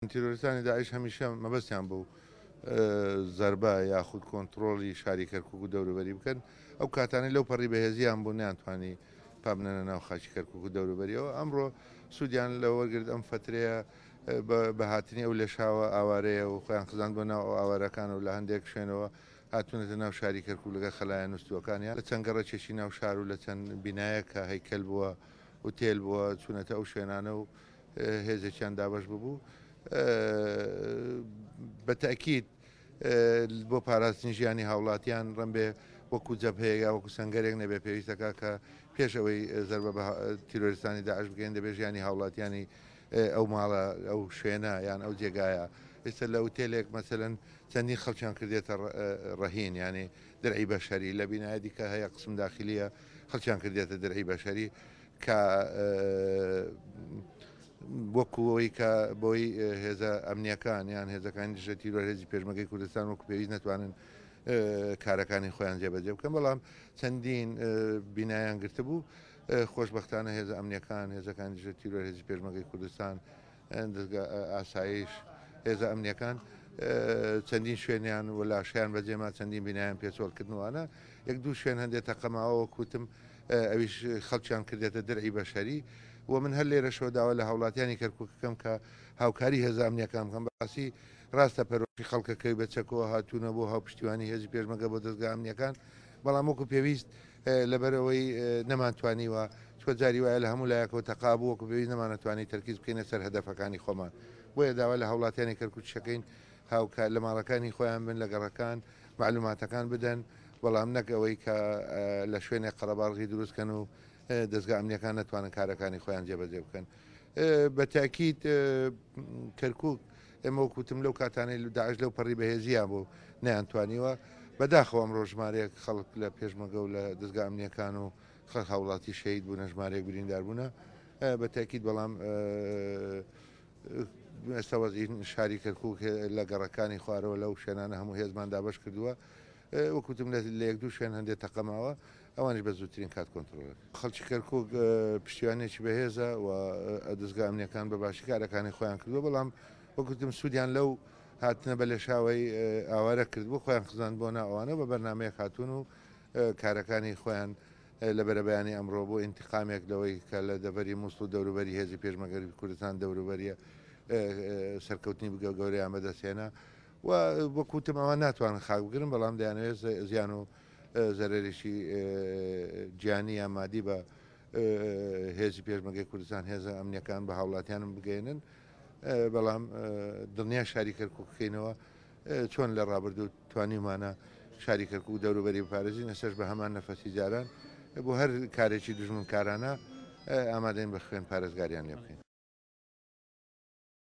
تیرۆریستانی داعش هەمیشە مەبەستیان بوو زەربە یاخود کۆنتترۆلی شاری کەرکک و دەوروبەری بکەن ئەو کاتانی لەو پەڕی بەهێزیان بوو نیانتوانی پابنەنە ناو خاچی کەرکک و دەوروبەریەوە ئەمڕۆ سوودیان لە وەرگرت ئەم فترەیە بە هاتنی ئەو لێشاوە ئاوارەیە و خۆیان خزان بۆ ناو ئاوارەکان و لە هەندێک شوێنەوە هاتوونەتە ناو شاری کەرکک لەگە خەلایەن نووسوەکانیان لە چەند گەڕەکێکی ناو شار و لە چەند بینایەکە هەیکەل بووە وتێل بووە چوونەتە ئەو شوێنانە و هێزێکیان دابش ببوو بەتەکیید بۆ پاراستنی ژیانی هاوڵاتیان ڕەنبێ وەکو جەبهەیە یا وەکو سنگەرێک نەبێ پێویستەکە کە پێش ئەوەی زەربە بە تیرۆریستانی داعش بگەین دەبێت ژیانی هاوڵاتیانی ئەو ماڵە ئەو شوێنە یان ئەو جێگایە ئێستا لە وتێلێک مەسەرەن چەندین خەڵکیان کردێتە ڕەهین ینی دەرعی بەشەری لە بینایەتی کە هەیە قسم داخلیە خەڵکیان کردێتە دەرعی بەشەری کە وەکوەوەی کە بۆی هێزە ئەمنیەکان یان هێزەکانی دژە تیرۆر هێزی پێشمەگەی کوردستان وەکو پێویست نەتوانن کارەکانی خۆیان جێبەجێ بکەن بەڵام چەندین بینایان گرتە بوو خۆشببختانە هێزە ئەمنیەکان هێزەکان دژە تیرۆر هێزی پێشمەگەی کوردستان ئاسایش هێزە ئەمنیەکان چەندین شوێنیان و لاشیان بەجێما چەندین بینایان پێچۆڵکردنوانە یەک دوو شوێن هەندێک تەقەماوە کوتم ئەویش خەڵکیان کردێتە دەرعی بەشەری و من هەر لێرەشەوە داوا لە هاوڵاتیانی کەرککەکەم کە هاوکاری هێزە ئەمنیەکان بکەم باسی ڕاستە پەرۆشی خەڵکەکەی بەچەکەوە هاتوونە بۆ هاوپشتیوانی هێزی پێشمەگە بۆ دەستگا ئەمنیەکان بەڵام وەکو پێویست لەبەرەوەی نەمانتوانی چوە جاری وایە لە هەموو لایەکەوە تەقابوو وەکو پێویست نەمانەتوانی تەرکیز بکەینە سەر هەدەفەکانی خۆمان بۆیە داوا لە هاوڵاتیانی کەرکوچەکەین هاوکار لە ماڵەکانی خۆیان بن لە گەڕەکان معلوماتەکان بدەن بەڵام نەکەوەی کە لە شوێنێک قەرەباڵغی دروستکەن و دەستگا ئەمنیەکان نتوانن کارەکانی خۆیان جێبەجێ بکەن بەتاکیید کەرکک ئێمە وەکوتم لەو کاتانەی داعش لەو پەڕی بەهێزیان بوو نەیانتوانیوە بەداخەوە ئەمڕۆ ژمارەیەک خەڵک لە پێشمەگە و لە دەستگا ئەمنیەکان و خەڵک هاوڵاتی شەید بوونە ژمارەیەک بریندار بوونە بەتاکیید بەڵام ئێستا وەزعی شاری کەرکک لە گەڕەکانی خوارەوە لەو شوێنانە هەموو هێزمان دابش کردووە وەکوتم لە یەک دوو شوێن هەندێک تەقەماوە ئەوانش بە زووترین کات کۆنتترۆلێت خەڵکی کەرکک پشتیوانێکی بەهێزە و دەستگا ئەمنیەکان بە باشی کارەکانی خۆیان کردووە بەڵام وەکوتم سوودیان لەو هاتنە بە لێشاوی ئاوارە کرد بۆ خۆیان خزان بۆ ناوانە بە بەرنمەیەک هاتوون و کارەکانی خۆیان لە بەرەبیانی ئەمڕۆ بۆ ئینتقامێک لەوەی کە لە دەبەری مووسڵ و دەوروبەری هێزی پێشمەگەری کوردستان دەوروبەریە سەرکەوتنی بگە گەورەیان بەدەستێنە و وەکوتم ئەوان ناتوانن خاک بگرن بەڵام دەیانوێت زیان و زەرێریشی گیانی ئامادی بە هێزی پێشمەگەی کوردستان هێزە ئەمنیەکان بە هاوڵاتیانم بگەێنن بەڵام دڵنیا شاری کەرککەکەینەوە چۆن لە ڕابردوو توانیمانە شاری کەرکک و دەوروبەری پارێزی نەسەر بە هەمان نەفەسی جاران بۆ هەر کارێکی دژمن کارانە ئامادەین بە خوێن پارێزگاریان لێ بکەین.